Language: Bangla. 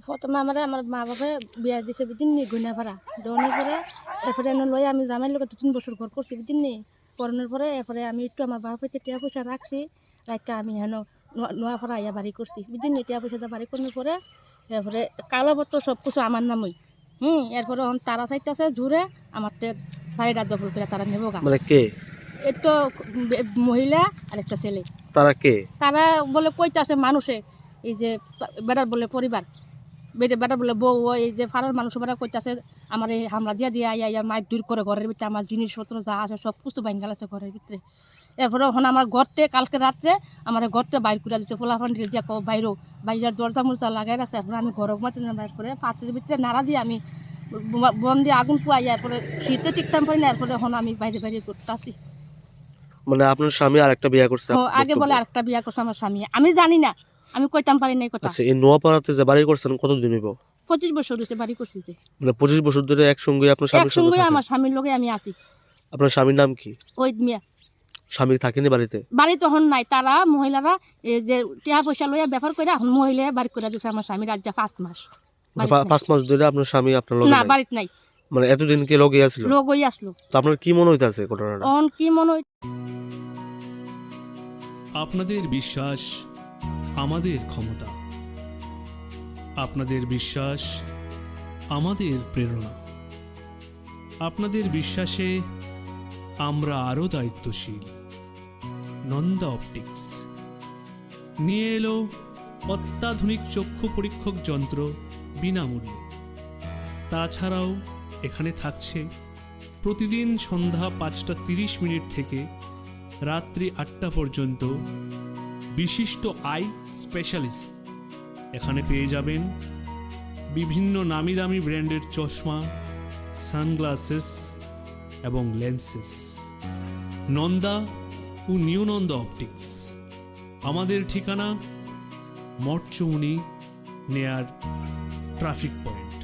প্রথমে আমার মা বাবা বিয়া দিছে বুঝিন নি গুনাপাড়া দেওয়ার পরে এরপরে লই আমি জামাইয়ের লোক 2-3 বছর ঘর করছি বুঝিন নি করোনার পরে এরপরে আমি একটু আমার বাবা হইতে টিয়া পয়সা রাখছি রাখা আমি হেন নোয়াপাড়া আইয়া বাড়ি করছি বুঝিন নি টিয়া পয়সাটা বাড়ি করার পরে এরপরে কাগজপত্র সব কিছু আমার নামই এরপরে তারা চাইতেছে জুড়ে আমার বাড়িটা দখল করে তারা নেবো গা মানে কে এই তো মহিলা আর একটা ছেলে তারা কে তারা বলে কইতাছে মানুষে এই যে বেটার বলে পরিবার বেটার বলে বউ এই যে ফারার মানুষ বেড়া কইতাছে আমার এই হামলা দিয়া দিয়া আইয়া মাইক দূর করে ঘরের ভিতরে আমার জিনিসপত্র যা আছে সব কিছু ভাঙ্গাল আছে ঘরের ভিতরে এরপরে ওখানে আমার ঘরতে কালকে রাত্রে আমার ঘরতে বাইর করে দিচ্ছে ফোলাফান দিয়া বাইরের দরজা মুরজা লাগাই রাখছে এরপরে আমি ঘর মাটি বাইর করে পাত্রের ভিতরে নাড়া দিয়ে আমি বন দিয়ে আগুন ফুয়াই এরপরে শীতে টিকতাম পারি না এরপরে এখন আমি বাইরে বাইরে করতে আসি মানে আপনার স্বামী আরেকটা বিয়ে করছে আগে বলে আরেকটা বিয়া করছে আমার স্বামী আমি জানি না আমি কইতাম পারি নাই কথা আচ্ছা এই নোয়াপাড়াতে যে বাড়ি করছেন কতদিন হইব 25 বছর হয়েছে বাড়ি করছি যে মানে 25 বছর ধরে একসঙ্গে আপনার স্বামীর সঙ্গে একসঙ্গে থাকেন? আমার স্বামীর লগে আমি আছি আপনার স্বামীর নাম কি ওই মিয়া স্বামী থাকেনি বাড়িতে বাড়ি তখন নাই তারা মহিলারা এই যে টিয়া পয়সা লইয়া ব্যাপার করে এখন মহিলা বাড়ি করে দিচ্ছে আমার স্বামীর আজ 5 মাস মানে 5 মাস ধরে আপনার স্বামী আপনার লগে না নাই? বাড়িতে নাই মানে এতদিন কি লগে আছিল লোক ওই আসলো তো আপনার কি মনে হইতাছে ঘটনাটা অন কি মনে হয় আপনাদের বিশ্বাস আমাদের ক্ষমতা, আপনাদের বিশ্বাস আমাদের প্রেরণা, আপনাদের বিশ্বাসে আমরা আরও দায়িত্বশীল। নন্দা অপটিক্স নিয়ে এলো অত্যাধুনিক চক্ষু পরীক্ষক যন্ত্র বিনামূল্যে। তাছাড়াও এখানে থাকছে প্রতিদিন সন্ধ্যা 5:30 থেকে রাত্রি 8টা পর্যন্ত বিশিষ্ট আই স্পেশালিস্ট। এখানে পেয়ে যাবেন বিভিন্ন নামি দামি ব্র্যান্ডের চশমা, সানগ্লাসেস এবং লেন্সেস। নন্দা ও নিউ নন্দা অপটিক্স। আমাদের ঠিকানা মঠচৌনি নেয়ার ট্রাফিক পয়েন্ট।